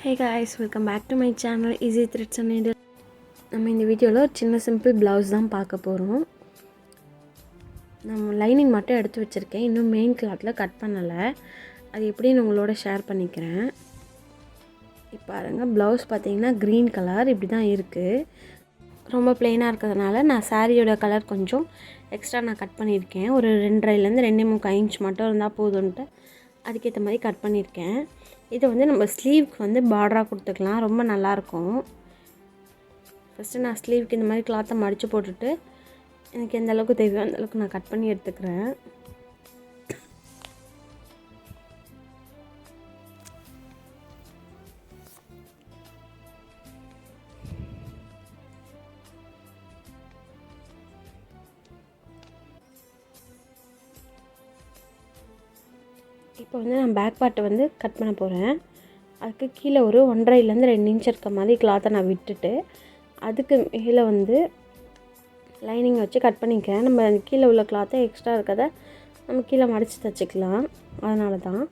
Hey guys, welcome back to my channel Easy Threads and Needles. நம்ம இந்த வீடியோவில் ஒரு சின்ன சிம்பிள் ப்ளவுஸ் தான் பார்க்க போகிறோம். நம்ம லைனிங் மட்டும் எடுத்து வச்சுருக்கேன், இன்னும் மெயின் கிளாத்தில் கட் பண்ணலை. அது எப்படின்னு உங்களோட ஷேர் பண்ணிக்கிறேன். இப்போ பாருங்கள், ப்ளவுஸ் பார்த்தீங்கன்னா க்ரீன் கலர் இப்படி தான் இருக்குது. ரொம்ப ப்ளெயினாக இருக்கிறதுனால நான் சாரியோட கலர் கொஞ்சம் எக்ஸ்ட்ரா நான் கட் பண்ணியிருக்கேன். ஒரு 2.5லேருந்து 2.75 இன்ச் மட்டும் இருந்தால் போதும்ன்ட்டு அதுக்கேற்ற மாதிரி கட் பண்ணியிருக்கேன். இதை வந்து நம்ம ஸ்லீவ்க்கு வந்து பார்டராக கொடுத்துக்கலாம், ரொம்ப நல்லாயிருக்கும். ஃபஸ்ட்டு நான் ஸ்லீவ்க்கு இந்த மாதிரி கிளாத்தை மடித்து போட்டுட்டு எனக்கு எந்த அளவுக்கு தேவையோ அந்தளவுக்கு நான் கட் பண்ணி எடுத்துக்கிறேன். இப்போ வந்து நான் பேக் பார்ட்டை வந்து கட் பண்ண போகிறேன். அதுக்கு கீழே ஒரு 1.5லேருந்து 2 இன்ச் இருக்க மாதிரி கிளாத்தை நான் விட்டுட்டு அதுக்கு மேலே வந்து லைனிங் வச்சு கட் பண்ணிக்கிறேன். நம்ம கீழே உள்ள கிளாத்தை எக்ஸ்ட்ரா இருக்கிறத நம்ம கீழே மடித்து தைச்சிக்கலாம். அதனால தான்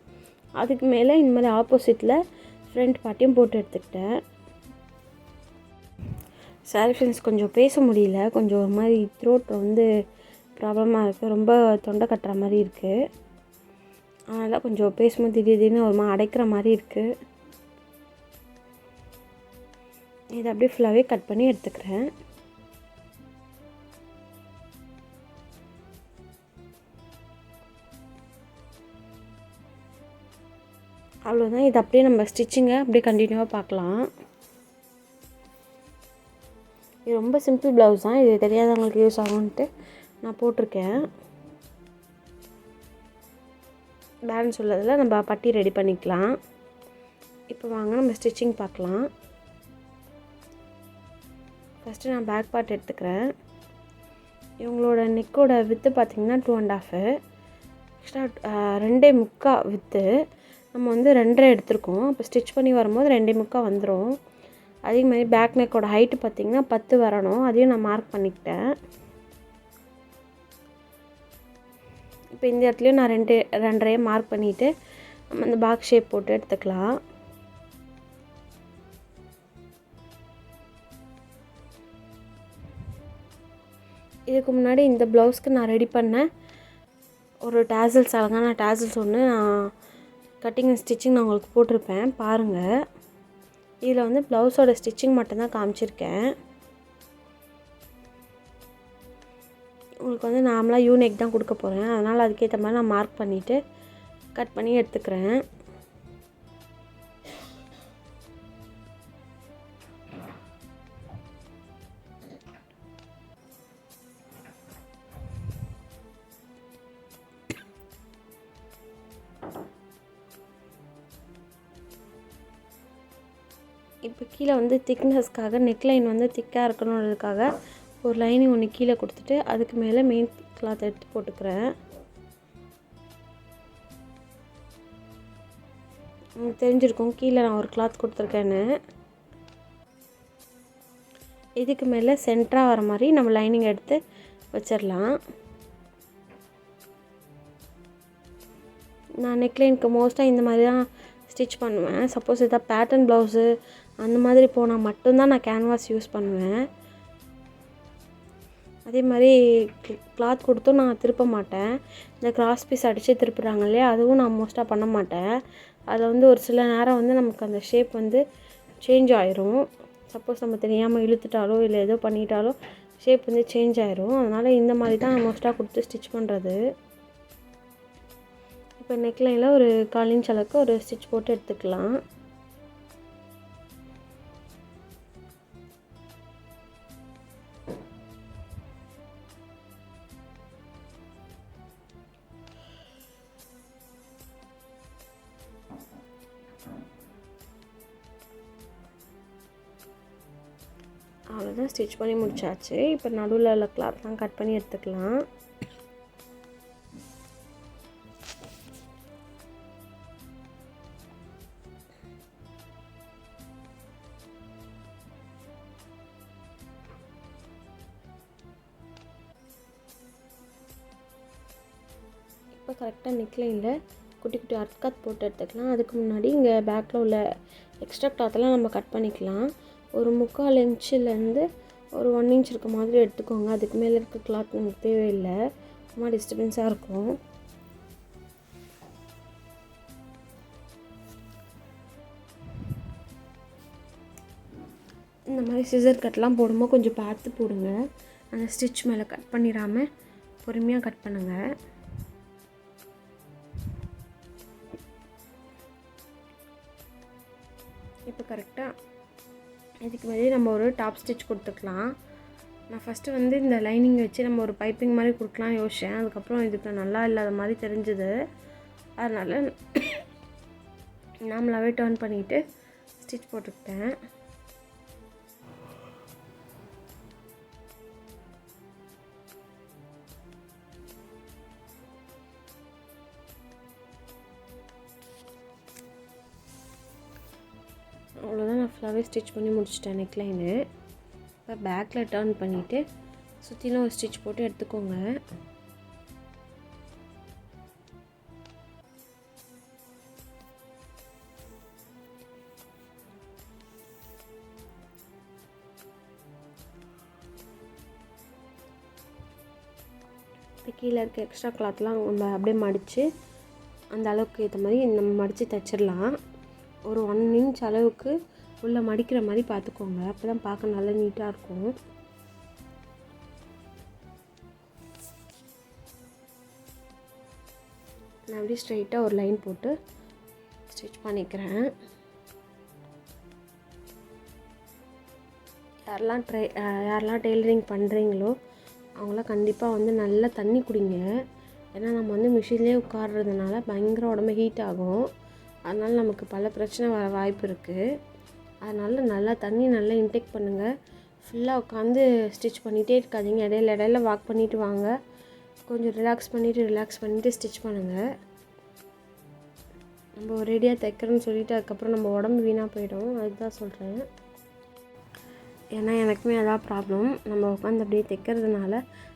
அதுக்கு மேலே இந்த மாதிரி ஆப்போசிட்டில் ஃப்ரண்ட் பார்ட்டையும் போட்டு எடுத்துக்கிட்டேன். சாரி ஃப்ரெண்ட்ஸ், கொஞ்சம் பேச முடியல, கொஞ்சம் ஒரு மாதிரி த்ரோட் வந்து ப்ராப்ளமாக இருக்குது, ரொம்ப தொண்டை கட்டுற மாதிரி இருக்குது. அதனால் கொஞ்சம் பேசும்போது திடீர்னு ஒரு மாதிரி அடைக்கிற மாதிரி இருக்குது. இதை அப்படியே ஃபுல்லாகவே கட் பண்ணி எடுத்துக்கிறேன். அவ்வளோதான். இது அப்படியே நம்ம ஸ்டிச்சிங்கை அப்படியே கண்டினியூவாக பார்க்கலாம். இது ரொம்ப சிம்பிள் ப்ளவுஸ் தான், இது தெரியாதவங்களுக்கு யூஸ் ஆகும்ன்ட்டு நான் போட்டிருக்கேன். பேலன்ஸ் உள்ளதில் நம்ம பட்டி ரெடி பண்ணிக்கலாம். இப்போ வாங்க நம்ம ஸ்டிச்சிங் பார்க்கலாம். ஃபஸ்ட்டு நான் பேக் பார்ட் எடுத்துக்கிறேன். இவங்களோட நெக்கோட வித்து பார்த்திங்கன்னா 2.5, எக்ஸ்ட்ரா 2.75 வித்து. நம்ம வந்து 2.5 எடுத்துருக்கோம். இப்போ ஸ்டிச் பண்ணி வரும்போது 2.75 வந்துடும். அதே மாதிரி பேக் நெக்கோட ஹைட்டு பார்த்திங்கன்னா 10 வரணும். அதையும் நான் மார்க் பண்ணிக்கிட்டேன். இப்போ இந்த இடத்துலையும் நான் 2.5 மார்க் பண்ணிவிட்டு நம்ம அந்த பாக்ஸ் ஷேப் போட்டு எடுத்துக்கலாம். இதுக்கு முன்னாடி இந்த ப்ளவுஸ்க்கு நான் ரெடி பண்ணேன் ஒரு டேசல்ஸ், அழகான டேசல்ஸ் ஒன்று நான் கட்டிங் ஸ்டிச்சிங் நான் உங்களுக்கு போட்டிருப்பேன், பாருங்கள். இதில் வந்து ப்ளவுஸோட ஸ்டிச்சிங் மட்டும்தான் காமிச்சிருக்கேன். உங்களுக்கு வந்து நார்மலாக யூனெக் தான் கொடுக்க போகிறேன், அதனால் அதுக்கேற்ற மாதிரி நான் மார்க் பண்ணிவிட்டு கட் பண்ணி எடுத்துக்கிறேன். இப்போ கீழே வந்து திக்னஸ்க்காக நெக்லைன் வந்து திக்காக இருக்கணுன்றதுக்காக ஒரு லைனிங் ஒன்று கீழே கொடுத்துட்டு அதுக்கு மேலே மெயின் கிளாத் எடுத்து போட்டுக்கிறேன். உங்களுக்கு தெரிஞ்சிருக்கும் கீழே நான் ஒரு கிளாத் கொடுத்துருக்கேன்னு. இதுக்கு மேலே சென்டராக வர மாதிரி நம்ம லைனிங் எடுத்து வச்சிடலாம். நான் நெக்லைனுக்கு மோஸ்ட்டாக இந்த மாதிரி தான் ஸ்டிச் பண்ணுவேன். சப்போஸ் எதாவது பேட்டர்ன் ப்ளவுஸு அந்த மாதிரி போனால் மட்டும்தான் நான் கேன்வாஸ் யூஸ் பண்ணுவேன். அதே மாதிரி கிளாத் கொடுத்தும் நான் திருப்ப மாட்டேன். இந்த கிராஸ் பீஸ் அடித்து திருப்புறாங்க இல்லையா, அதுவும் நான் மோஸ்ட்டாக பண்ண மாட்டேன். அதில் வந்து ஒரு சில நேரம் வந்து நமக்கு அந்த ஷேப் வந்து சேஞ்ச் ஆயிரும். சப்போஸ் நம்ம தெரியாமல் இழுத்துட்டாலோ இல்லை ஏதோ பண்ணிட்டாலோ ஷேப் வந்து சேஞ்ச் ஆயிரும். அதனால் இந்த மாதிரி தான் நான் மோஸ்ட்டாக கொடுத்து ஸ்டிச் பண்ணுறது. இப்போ நெக்லைனில் ஒரு 1/4 இன்ச் அளவுக்கு ஒரு ஸ்டிச் போட்டு எடுத்துக்கலாம். அவ்வளோதான், ஸ்டிச் பண்ணி முடிச்சாச்சு. இப்போ நடுவில் உள்ள கிளாத்லாம் கட் பண்ணி எடுத்துக்கலாம். இப்போ கரெக்டாக நெக்லைனில் குட்டி குட்டி அர்க்காத் போட்டு எடுத்துக்கலாம். அதுக்கு முன்னாடி இங்கே பேக்கில் உள்ள எக்ஸ்ட்ரா கிளாத்தெல்லாம் நம்ம கட் பண்ணிக்கலாம். ஒரு 3/4 இன்ச்சிலேருந்து ஒரு 1 இன்ச் இருக்க மாதிரி எடுத்துக்கோங்க. அதுக்கு மேலே இருக்க கிளாத் நமக்கு தேவையில்லை, சும்மா டிஸ்டர்பன்ஸாக இருக்கும். இந்த மாதிரி சிசர் கட்லாம் போடும்போது கொஞ்சம் பார்த்து போடுங்க. அந்த ஸ்டிச் மேலே கட் பண்ணிடாமல் பொறுமையாக கட் பண்ணுங்கள். இப்போ கரெக்டாக இதுக்கு மேலே நம்ம ஒரு டாப் ஸ்டிச் கொடுத்துக்கலாம். நான் ஃபஸ்ட்டு வந்து இந்த லைனிங் வச்சு நம்ம ஒரு பைப்பிங் மாதிரி கொடுக்கலாம் யோசித்தேன். அதுக்கப்புறம் இதுக்கு நல்லா இல்லாத மாதிரி தெரிஞ்சுது. அதனால் நாமளாகவே டர்ன் பண்ணிவிட்டு ஸ்டிச் போட்டுக்கிட்டேன். அவ்வளோதான், நான் ஃபுல்லாகவே ஸ்டிச் பண்ணி முடிச்சிட்டேன் நெக்லைனு. இப்போ பேக்கில் டர்ன் பண்ணிவிட்டு சுற்றிலும் ஒரு ஸ்டிச் போட்டு எடுத்துக்கோங்க. இப்போ கீழே இருக்க எக்ஸ்ட்ரா கிளாத்லாம் நம்ம அப்படியே மடித்து அந்த அளவுக்கு ஏற்ற மாதிரி நம்ம மடித்து தைச்சிடலாம். ஒரு 1 இன்ச் அளவுக்கு உள்ளே மடிக்கிற மாதிரி பார்த்துக்கோங்க. அப்போ தான் பார்க்க நல்லா நீட்டாக இருக்கும். நான் அப்படியே ஸ்ட்ரைட்டாக ஒரு லைன் போட்டு ஸ்டிச் பண்ணிக்கிறேன். யாரெல்லாம் டெய்லரிங் பண்ணுறீங்களோ அவங்களாம் கண்டிப்பாக வந்து நல்லா தண்ணி குடிங்க. ஏன்னா நம்ம வந்து மிஷின்லேயே உட்கார்றதுனால பயங்கர உடம்பு ஹீட் ஆகும். அதனால் நமக்கு பல பிரச்சனை வர வாய்ப்பு இருக்குது. அதனால் நல்லா தண்ணி நல்லா இன்டேக் பண்ணுங்கள். ஃபுல்லாக உட்காந்து ஸ்டிச் பண்ணிகிட்டே இருக்காதீங்க. இடையில வாக் பண்ணிவிட்டு வாங்க. கொஞ்சம் ரிலாக்ஸ் பண்ணிவிட்டு ஸ்டிச் பண்ணுங்கள். நம்ம ஒரேடியாக தைக்கிறோன்னு சொல்லிவிட்டு அதுக்கப்புறம் நம்ம உடம்பு வீணாக போயிடும். அதுதான் சொல்கிறேன். ஏன்னா எனக்குமே அதான் ப்ராப்ளம். நம்ம உட்காந்து அப்படியே தைக்கிறதுனால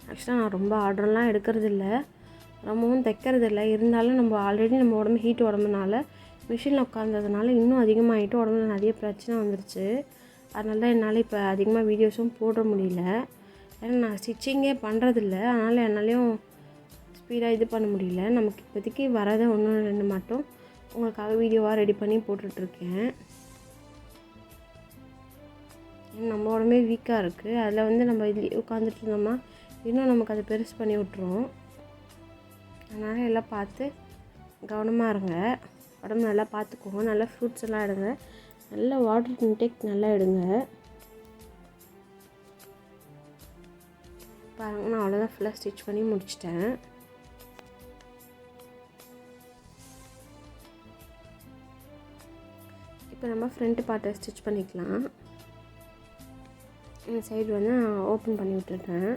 ஆக்சுவலாக நான் ரொம்ப ஆர்டர்லாம் எடுக்கிறதில்ல, ரொம்பவும் தைக்கிறதில்ல. இருந்தாலும் நம்ம ஆல்ரெடி நம்ம உடம்பு ஹீட் உடம்புனால மிஷினில் உட்காந்ததுனால இன்னும் அதிகமாகிட்டு உடம்புல நிறைய பிரச்சனை வந்துருச்சு. அதனால தான் என்னால் இப்போ அதிகமாக வீடியோஸும் போட முடியல. ஏன்னா நான் ஸ்டிச்சிங்கே பண்ணுறதில்ல. அதனால் என்னாலையும் ஸ்பீடாக இது பண்ண முடியல. நமக்கு இப்போதைக்கு வரதை 1-2 மட்டும் உங்களுக்காக வீடியோவாக ரெடி பண்ணி போட்டுட்ருக்கேன். நம்ம உடம்பே வீக்காக இருக்குது. அதில் வந்து நம்ம இதுலேயே உட்காந்துட்டு இருந்தோம்னா இன்னும் நமக்கு அதை பெருசு பண்ணி விட்ருவோம். அதனால் எல்லாம் பார்த்து கவனமாக இருங்க. உடம்பு நல்லா பார்த்துக்கோங்க. நல்லா ஃப்ரூட்ஸ் எல்லாம் எடுங்க. நல்லா வாட்டர் இன்டேக் நல்லா எடுங்க. பாருங்கள், நான் அவ்வளோதான் ஃபுல்லாக ஸ்டிச் பண்ணி முடிச்சிட்டேன். இப்போ நம்ம ஃப்ரண்ட் பார்ட்டை ஸ்டிச் பண்ணிக்கலாம். இந்த சைடு வந்து நான் ஓப்பன் பண்ணி விட்டுட்டேன்.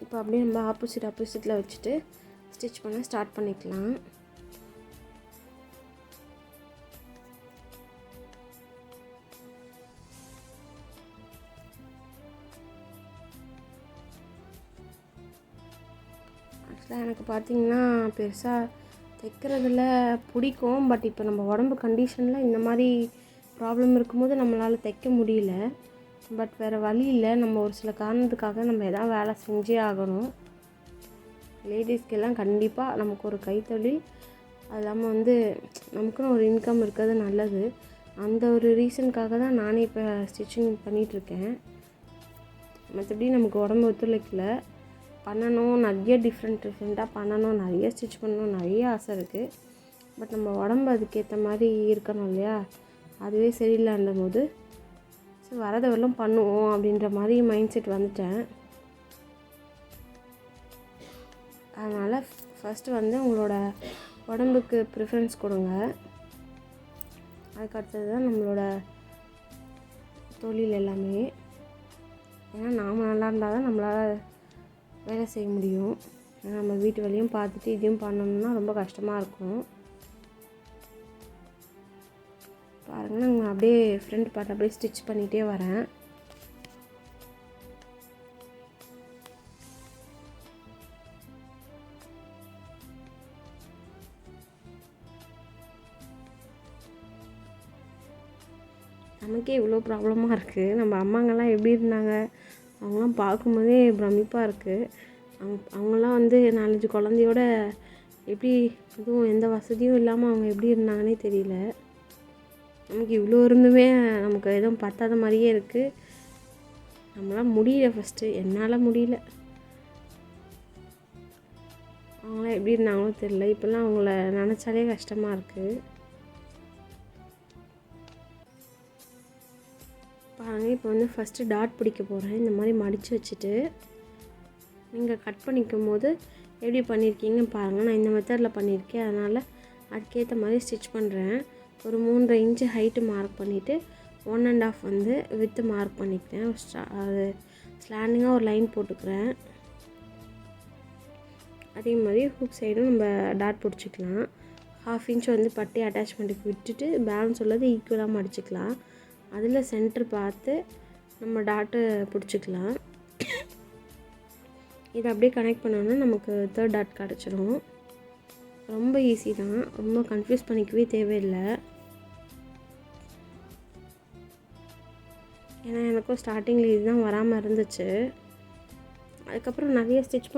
இப்போ அப்படியே நம்ம ஆப்போசிட்டில் வச்சுட்டு ஸ்டிச் பண்ண ஸ்டார்ட் பண்ணிக்கலாம். ஆக்சுவலாக எனக்கு பார்த்திங்கன்னா பெருசாக தைக்கிறதுல பிடிக்கும். பட் இப்போ நம்ம உடம்பு கண்டிஷனில் இந்த மாதிரி ப்ராப்ளம் இருக்கும்போது நம்மளால் தைக்க முடியல. பட் வேறு வழி இல்லை. நம்ம ஒரு சில காரணத்துக்காக நம்ம எதாவது வேலை செஞ்சே ஆகணும். லேடிஸ்க்கெல்லாம் கண்டிப்பாக நமக்கு ஒரு கைத்தொழில், அது இல்லாமல் வந்து நமக்குன்னு ஒரு இன்கம் இருக்கிறது நல்லது. அந்த ஒரு ரீசனுக்காக தான் நானே இப்போ ஸ்டிச்சிங் பண்ணிகிட்ருக்கேன். மற்றபடி நமக்கு உடம்பு ஒத்துழைக்கல. பண்ணணும், நிறைய டிஃப்ரெண்ட்டாக பண்ணணும், நிறைய ஸ்டிச் பண்ணணும், நிறைய ஆசை இருக்குது. பட் நம்ம உடம்பு அதுக்கேற்ற மாதிரி இருக்கணும் இல்லையா? அதுவே சரியில்லைன்ற போது ஸோ வரதை வரலும் பண்ணுவோம் அப்படின்ற மாதிரி மைண்ட் செட் வந்துட்டேன். அதனால் ஃபஸ்ட்டு வந்து உங்களோட உடம்புக்கு ப்ரிஃபரன்ஸ் கொடுங்க. அதுக்கடுத்தது தான் நம்மளோட தொழில் எல்லாமே. ஏன்னா நாம் நல்லா இருந்தால் தான் நம்மளால் வேலை செய்ய முடியும். ஏன்னா நம்ம வீட்டு வேலையும் பார்த்துட்டு இதையும் பண்ணணும்னா ரொம்ப கஷ்டமாக இருக்கும். பாருங்கள், நான் அப்படியே ஃப்ரண்ட் பார்ட் அப்படியே ஸ்டிச் பண்ணிகிட்டே வரேன். நமக்கே இவ்வளோ ப்ராப்ளமாக இருக்குது. நம்ம அம்மாங்கெல்லாம் எப்படி இருந்தாங்க, அவங்களாம் பார்க்கும்போதே பிரமிப்பாக இருக்குது. அவங்களாம் வந்து 4-5 குழந்தையோட எப்படி, எதுவும் எந்த வசதியும் இல்லாமல் அவங்க எப்படி இருந்தாங்கன்னே தெரியல. நமக்கு இவ்வளோ இருந்துமே நமக்கு எதுவும் பத்தாத மாதிரியே இருக்குது. நம்மளால் முடியல. ஃபஸ்ட்டு என்னால் முடியல. அவங்களாம் எப்படி இருந்தாங்களோ தெரியல. இப்போல்லாம் அவங்கள நினச்சாலே கஷ்டமாக இருக்குது. பாருங்கள், இப்போ வந்து ஃபஸ்ட்டு டாட் பிடிக்க போகிறேன். இந்த மாதிரி மடித்து வச்சுட்டு நீங்கள் கட் பண்ணிக்கும் போது எப்படி பண்ணியிருக்கீங்கன்னு பாருங்கள். நான் இந்த மெத்தடில் பண்ணியிருக்கேன், அதனால் அதுக்கேற்ற மாதிரி ஸ்டிச் பண்ணுறேன். ஒரு 3.5 இன்ச்சு ஹைட்டு மார்க் பண்ணிவிட்டு 1.5 வந்து வித்து மார்க் பண்ணிக்கிறேன். அது ஸ்லாண்டிங்காக ஒரு லைன் போட்டுக்கிறேன். அதே மாதிரி ஹூக் சைடும் நம்ம டாட் பிடிச்சிக்கலாம். 1/2 இன்ச் வந்து பட்டி அட்டாச்மெண்ட்டுக்கு விட்டுட்டு பேலன்ஸ் உள்ளது ஈக்குவலாக மடிச்சிக்கலாம். அதில் சென்டர் பார்த்து நம்ம டாட்டு பிடிச்சிக்கலாம். இதை அப்படியே கனெக்ட் பண்ணோன்னா நமக்கு 3rd டாட் கிடச்சிரும். ரொம்ப ஈஸி தான், ரொம்ப கன்ஃபியூஸ் பண்ணிக்கவே தேவையில்லை. ஏன்னா எனக்கும் ஸ்டார்டிங்கில் இதுதான் வராமல் இருந்துச்சு. அதுக்கப்புறம் நிறைய ஸ்டிச்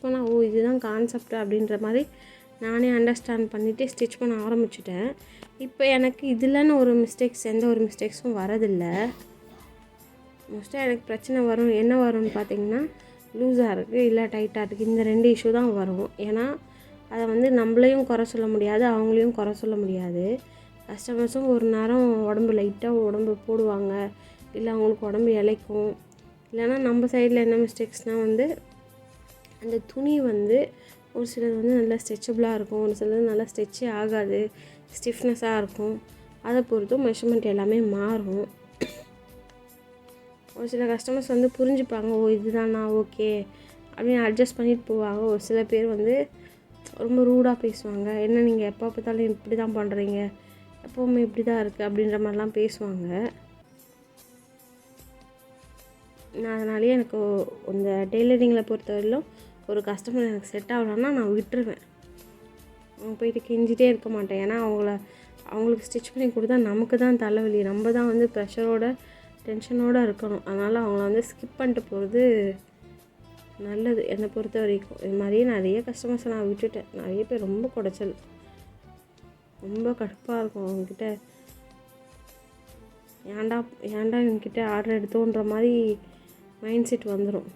பண்ண ஓ இதுதான் கான்செப்ட் அப்படின்ற மாதிரி நானே அண்டர்ஸ்டாண்ட் பண்ணிவிட்டு ஸ்டிச் பண்ண ஆரம்பிச்சிட்டேன். இப்போ எனக்கு இதில்னு ஒரு எந்த ஒரு மிஸ்டேக்ஸும் வரதில்லை. மோஸ்ட்டாக எனக்கு பிரச்சனை வரும், என்ன வரும்னு பார்த்திங்கன்னா லூஸாக இருக்குது இல்லை டைட்டாக இருக்குது, இந்த 2 இஷ்யூ தான் வரும். ஏன்னா அதை வந்து நம்மளையும் குறை சொல்ல முடியாது, அவங்களையும் குறை சொல்ல முடியாது. கஸ்டமர்ஸும் ஒரு நேரம் உடம்பு லைட்டாக உடம்பு போடுவாங்க, இல்லை அவங்களுக்கு உடம்பு இளைக்கும். இல்லைனா நம்ம சைடில் என்ன மிஸ்டேக்ஸ்னால் வந்து அந்த துணி வந்து ஒரு சிலது வந்து நல்லா ஸ்ட்ரெச்சபிளாக இருக்கும், ஒரு சிலது நல்லா ஸ்ட்ரெச்சே ஆகாது, ஸ்டிஃப்னஸாக இருக்கும். அதை பொறுத்தும் மெஷர்மெண்ட் எல்லாமே மாறும். ஒரு சில கஸ்டமர்ஸ் வந்து புரிஞ்சுப்பாங்க, ஓ இதுதானா ஓகே அப்படின்னு அட்ஜஸ்ட் பண்ணிட்டு போவாங்க. ஒரு சில பேர் வந்து ரொம்ப ரூடாக பேசுவாங்க, என்ன நீங்கள் எப்போ பார்த்தாலும் இப்படி தான் பண்ணுறீங்க, எப்போவுமே இப்படி தான் இருக்குது அப்படின்ற மாதிரிலாம் பேசுவாங்க. நான் அதனாலேயே எனக்கு இந்த டெய்லரிங்கில் பொறுத்தவரையிலும் ஒரு கஸ்டமர் எனக்கு செட் ஆகலன்னா நான் விட்டுருவேன். அவங்க போயிட்டு கெஞ்சிட்டே இருக்க மாட்டேன். ஏன்னா அவங்களுக்கு ஸ்டிச் பண்ணி கொடுத்தா நமக்கு தான் தலைவலி, நம்ம தான் வந்து ப்ரெஷரோட டென்ஷனோடு இருக்கணும். அதனால் அவங்கள வந்து ஸ்கிப் பண்ணிட்டு போகிறது நல்லது என்னை பொறுத்த வரைக்கும். இது மாதிரியே நிறைய கஸ்டமர்ஸை நான் விட்டுட்டேன். நிறைய பேர் ரொம்ப குடைச்சல், ரொம்ப கடுப்பாக இருக்கும். அவங்கக்கிட்ட ஏன்டா இவங்கக்கிட்ட ஆர்டர் எடுத்தோன்ற மாதிரி மைண்ட் செட் வந்துடும்.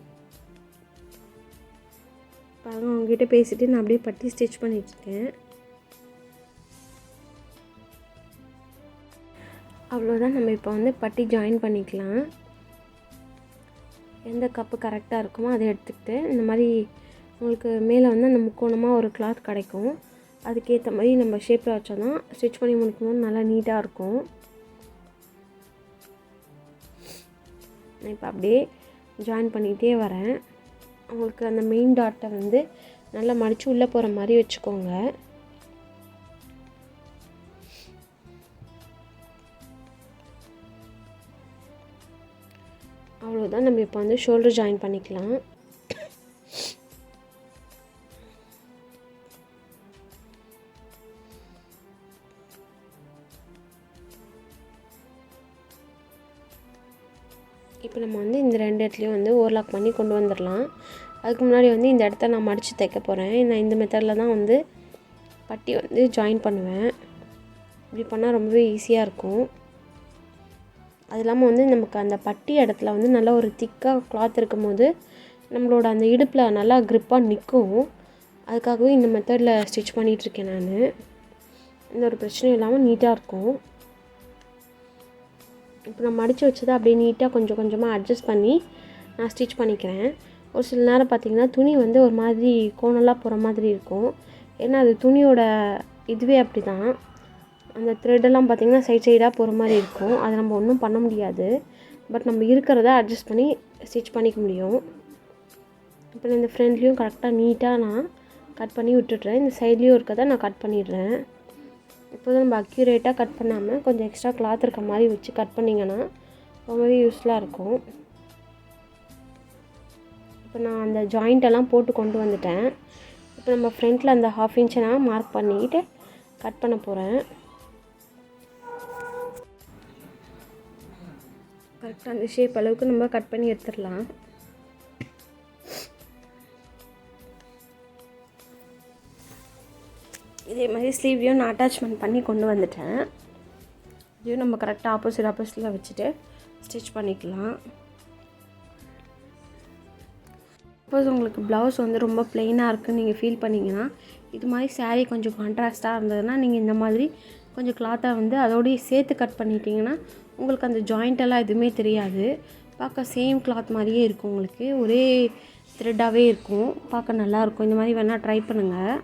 பாருங்க, அவங்ககிட்ட பேசிவிட்டு நான் அப்படியே பட்டி ஸ்டிச் பண்ணிட்டுருக்கேன். அவ்வளோதான். நம்ம இப்போ வந்து பட்டி ஜாயின் பண்ணிக்கலாம். எந்த கப்பு கரெக்டாக இருக்குமோ அதை எடுத்துக்கிட்டு இந்த மாதிரி உங்களுக்கு மேலே வந்து அந்த முக்கோணமாக ஒரு கிளாத் கிடைக்கும். அதுக்கேற்ற மாதிரி நம்ம ஷேப்பில் வச்சோன்னா ஸ்டிச் பண்ணி முடிக்கும்போது நல்லா நீட்டாக இருக்கும். நான் இப்போ அப்படியே ஜாயின் பண்ணிகிட்டே வரேன். உங்களுக்கு அந்த மெயின் டாட்டை வந்து நல்லா மடித்து உள்ளே போகிற மாதிரி வச்சுக்கோங்க. அவ்வளோதான். நம்ம இப்போ வந்து ஷோல்டர் ஜாயின் பண்ணிக்கலாம். இப்போ நம்ம வந்து இந்த 2 இடத்துலையும் வந்து ஓவர்லாக் பண்ணி கொண்டு வந்துடலாம். அதுக்கு முன்னாடி வந்து இந்த இடத்த நான் மடித்து தைக்க போகிறேன். நான் இந்த மெத்தடில் தான் வந்து பட்டி வந்து ஜாயின் பண்ணுவேன். இப்படி பண்ணால் ரொம்பவே ஈஸியாக இருக்கும். அது இல்லாமல் வந்து நமக்கு அந்த பட்டி இடத்துல வந்து நல்லா ஒரு திக்காக கிளாத் இருக்கும் போது நம்மளோட அந்த இடுப்பில் நல்லா க்ரிப்பாக நிற்கும். அதுக்காகவே இந்த மெத்தடில் ஸ்டிச் பண்ணிகிட்ருக்கேன் நான். எந்த ஒரு பிரச்சனையும் இல்லாமல் நீட்டாக இருக்கும். இப்போ நான் மடித்து வச்சதை அப்படியே நீட்டாக கொஞ்சம் கொஞ்சமாக அட்ஜஸ்ட் பண்ணி நான் ஸ்டிச் பண்ணிக்கிறேன். ஒரு சில நேரம் பார்த்திங்கன்னா துணி வந்து ஒரு மாதிரி கோணலாக போகிற மாதிரி இருக்கும். ஏன்னா அது துணியோட இதுவே அப்படி தான். அந்த த்ரெட்டெல்லாம் பார்த்திங்கன்னா சைடாக போகிற மாதிரி இருக்கும். அதை நம்ம ஒன்றும் பண்ண முடியாது. பட் நம்ம இருக்கிறத அட்ஜஸ்ட் பண்ணி ஸ்டிச் பண்ணிக்க முடியும். இப்போ இந்த ஃப்ரண்ட்லேயும் கரெக்டாக நீட்டாக நான் கட் பண்ணி விட்டுடுறேன். இந்த சைட்லேயும் இருக்கிறத நான் கட் பண்ணிடுறேன். இப்போது நம்ம அக்யூரேட்டாக கட் பண்ணாமல் கொஞ்சம் எக்ஸ்ட்ரா கிளாத் இருக்க மாதிரி வச்சு கட் பண்ணிங்கன்னா ரொம்பவே யூஸ்ஃபுல்லாக இருக்கும். இப்போ நான் அந்த ஜாயிண்ட்டெல்லாம் போட்டு கொண்டு வந்துட்டேன். இப்போ நம்ம ஃப்ரண்ட்டில் அந்த 1/2 இன்ச்சை நான் மார்க் பண்ணிக்கிட்டு கட் பண்ண போகிறேன். கரெக்டாக அந்த ஷேப் அளவுக்கு நம்ம கட் பண்ணி எடுத்துடலாம். இதே மாதிரி ஸ்லீவ்லையும் நான் அட்டாச்மெண்ட் பண்ணி கொண்டு வந்துட்டேன். இதையும் நம்ம கரெக்டாக ஆப்போசிட்டில் வச்சுட்டு ஸ்டிச் பண்ணிக்கலாம். சப்போஸ் உங்களுக்கு ப்ளவுஸ் வந்து ரொம்ப ப்ளெயினாக இருக்குதுன்னு நீங்கள் ஃபீல் பண்ணிங்கன்னா, இது மாதிரி சாரீ கொஞ்சம் கான்ட்ராஸ்ட்டாக இருந்ததுன்னா நீங்கள் இந்த மாதிரி கொஞ்சம் கிளாத்தை வந்து அதோடய சேர்த்து கட் பண்ணிட்டீங்கன்னா உங்களுக்கு அந்த ஜாயிண்டெல்லாம் எதுவுமே தெரியாது. பார்க்க சேம் கிளாத் மாதிரியே இருக்கும், உங்களுக்கு ஒரே த்ரெட்டாகவே இருக்கும், பார்க்க நல்லாயிருக்கும். இந்த மாதிரி வேணால் ட்ரை பண்ணுங்கள்.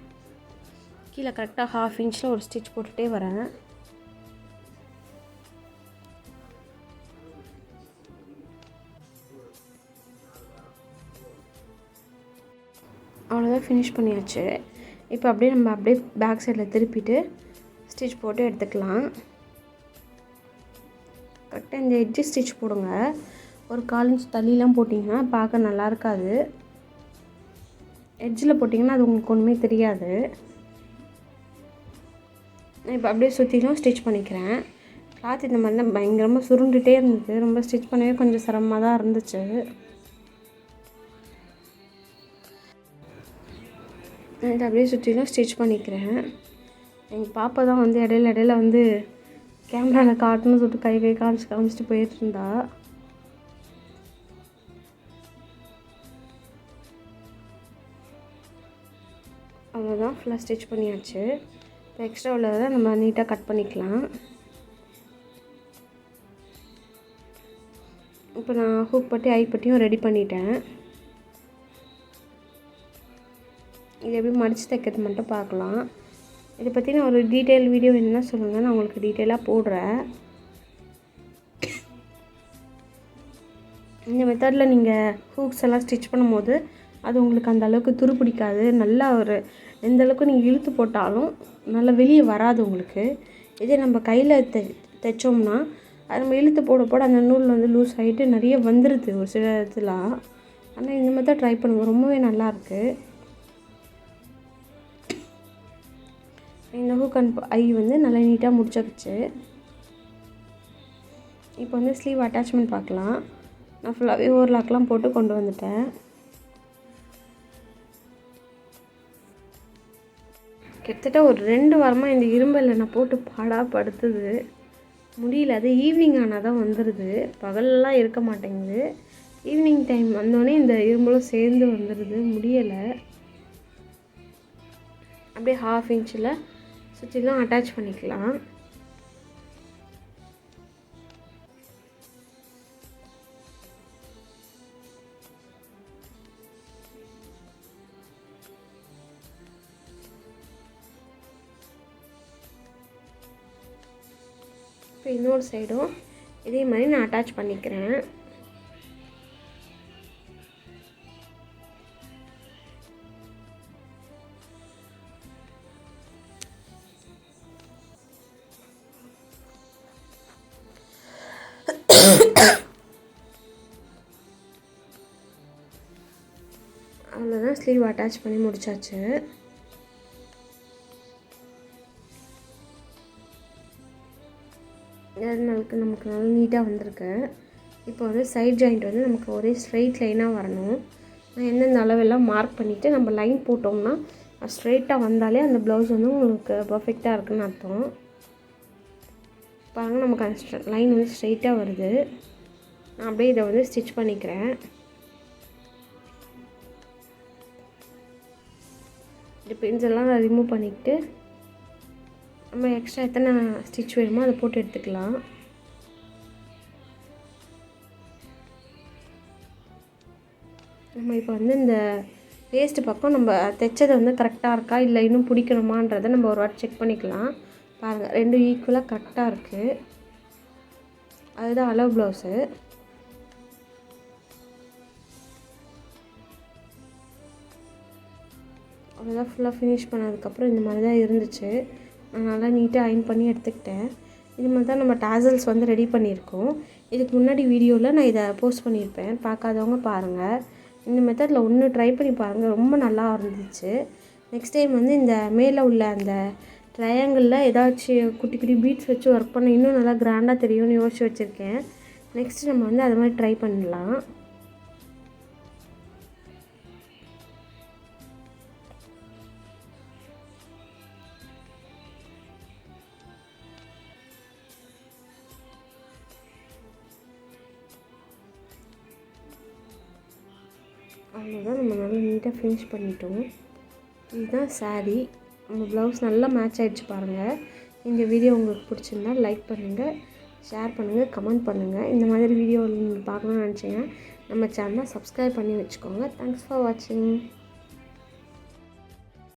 கீழே கரெக்டாக 1/2 இன்ச்சில் ஒரு ஸ்டிச் போட்டுகிட்டே வரேன். அவ்வளோதான், ஃபினிஷ் பண்ணியாச்சு. இப்போ அப்படியே பேக் சைடில் திருப்பிட்டு ஸ்டிச் போட்டு எடுத்துக்கலாம். கரெக்டாக இந்த எட்ஜு ஸ்டிச் போடுங்க. ஒரு 1/4 இன்ச் தள்ளிலாம் போட்டிங்கன்னா பார்க்க நல்லா இருக்காது. எட்ஜில் போட்டிங்கன்னா அது உங்களுக்கு ஒன்றுமே தெரியாது. இப்போ அப்படியே சுற்றிலும் ஸ்டிச் பண்ணிக்கிறேன். கிளாத் இந்த மாதிரி தான் பயங்கரமாக சுருண்டுகிட்டே இருந்தது. ரொம்ப ஸ்டிச் பண்ணவே கொஞ்சம் சிரமமாக தான் இருந்துச்சு. இது அப்படியே சுற்றிலும் ஸ்டிச் பண்ணிக்கிறேன். எங்கள் பாப்பா தான் வந்து இடையில வந்து கேமராவில் காட்டணும்னு சொல்லிட்டு கை காமிச்சிட்டு போயிட்டு இருந்தா. அவ்வளோதான், ஃபுல்லாக ஸ்டிச் பண்ணியாச்சு. இப்போ எக்ஸ்ட்ரா உள்ளதை நம்ம நீட்டாக கட் பண்ணிக்கலாம். இப்போ நான் ஹூக் பட்டி ஐ பட்டியும் ரெடி பண்ணிட்டேன். இது எப்படி மடித்து தைக்கிறது மட்டும் பார்க்கலாம். இதை பற்றி நான் ஒரு டீட்டெயில் வீடியோ என்ன சொல்லுங்கள், நான் உங்களுக்கு டீட்டெயிலாக போடுறேன். இந்த மெத்தடில் நீங்கள் ஹூக்ஸ் எல்லாம் ஸ்டிச் பண்ணும்போது அது உங்களுக்கு அந்த அளவுக்கு துரு பிடிக்காது. நல்லா எந்த அளவுக்கு நீங்கள் இழுத்து போட்டாலும் நல்லா வெளியே வராது உங்களுக்கு. இதே நம்ம கையில் தைச்சோம்னா அது நம்ம இழுத்து போட அந்த நூல் வந்து லூஸ் ஆகிட்டு நிறைய வந்துடுது ஒரு சில இதெல்லாம். ஆனால் இந்த மெத்தட் ட்ரை பண்ணுங்கள், ரொம்பவே நல்லாயிருக்கு. இந்த ஹூக் அண்ட் ஐ வந்து நல்லா நீட்டாக முடிச்சாச்சு. இப்போ வந்து ஸ்லீவ் அட்டாச்மெண்ட் பார்க்கலாம். நான் ஃபுல்லாகவே ஓவர்லாக்லாம் போட்டு கொண்டு வந்துட்டேன். கிட்டத்தட்ட ஒரு 2 வாரமாக இந்த இரும்பலில் நான் போட்டு படுத்துது முடியல. அது ஈவினிங் ஆனால் தான் வந்துடுது, பகலெலாம் இருக்க மாட்டேங்குது. ஈவினிங் டைம் வந்தோடனே இந்த இரும்பலும் சேர்ந்து வந்துடுது, முடியலை. அப்படியே 1/2 இன்ச்சில் சுற்றிலும் அட்டாச் பண்ணிக்கலாம். இப்போ இன்னொரு சைடும் இதே மாதிரி நான் அட்டாச் பண்ணிக்கிறேன். அவ்வளோதான், ஸ்லீவ் அட்டாச் பண்ணி முடிச்சாச்சு. நமக்கு நல்லா நீட்டாக வந்திருக்கு. இப்போ வந்து சைட் ஜாயிண்ட் வந்து நமக்கு ஒரே ஸ்ட்ரெயிட் லைனாக வரணும். நான் எந்தெந்த அளவெல்லாம் மார்க் பண்ணிவிட்டு நம்ம லைன் போட்டோம்னா ஸ்ட்ரெயிட்டாக வந்தாலே அந்த ப்ளவுஸ் வந்து உங்களுக்கு பர்ஃபெக்டாக இருக்குதுன்னு அர்த்தம். பாருங்கள், நமக்கு அந்த லைன் வந்து ஸ்ட்ரெயிட்டாக வருது. நான் அப்படியே இதை வந்து ஸ்டிச் பண்ணிக்கிறேன். இந்த பின்ஸ் எல்லாம் நான் ரிமூவ் பண்ணிக்கிட்டு நம்ம எக்ஸ்ட்ரா எத்தனை ஸ்டிச் வேணுமோ அதை போட்டு எடுத்துக்கலாம். நம்ம இப்போ வந்து இந்த வேஸ்ட் பக்கம் நம்ம தைச்சதை வந்து கரெக்டாக இருக்கா இல்லை இன்னும் பிடிக்கணுமான்றதை நம்ம ஒரு வாட்டி செக் பண்ணிக்கலாம். பாருங்கள், 2 ஈக்குவலாக கரெக்டாக இருக்குது. அதுதான் அளவு ப்ளவுஸு. அவ்வளோதான், ஃபுல்லாக ஃபினிஷ் பண்ணதுக்கப்புறம் இந்த மாதிரி தான் இருந்துச்சு. நான் நல்லா நீட்டாக அயர்ன் பண்ணி எடுத்துக்கிட்டேன். இது மாதிரி தான் நம்ம டாசல்ஸ் வந்து ரெடி பண்ணியிருக்கோம். இதுக்கு முன்னாடி வீடியோவில் நான் இதை போஸ்ட் பண்ணியிருப்பேன், பார்க்காதவங்க பாருங்கள். இந்த மெத்தடில் ஒன்று ட்ரை பண்ணி பாருங்கள், ரொம்ப நல்லா இருந்துச்சு. நெக்ஸ்ட் டைம் வந்து இந்த மேலே உள்ள அந்த ட்ரையாங்கிளில் ஏதாச்சும் குட்டி குட்டி பீட்ஸ் வச்சு ஒர்க் பண்ண இன்னும் நல்லா கிராண்டாக தெரியும்னு யோசிச்சு வச்சுருக்கேன். நெக்ஸ்ட்டு நம்ம வந்து அது மாதிரி ட்ரை பண்ணலாம். அவ்வளோதான், நம்ம நல்லா நீட்டாக ஃபினிஷ் பண்ணிட்டோம். இதுதான் சாரீ. நம்ம ப்ளவுஸ் நல்லா மேட்ச் ஆகிடுச்சு பாருங்கள். இந்த வீடியோ உங்களுக்கு பிடிச்சிருந்தா லைக் பண்ணுங்கள், ஷேர் பண்ணுங்கள், கமெண்ட் பண்ணுங்கள். இந்த மாதிரி வீடியோ நீங்கள் பார்க்கணுன்னு நினச்சிங்கன்னா நம்ம சேனலை சப்ஸ்கிரைப் பண்ணி வச்சுக்கோங்க. தேங்க்ஸ் ஃபார் வாட்சிங்.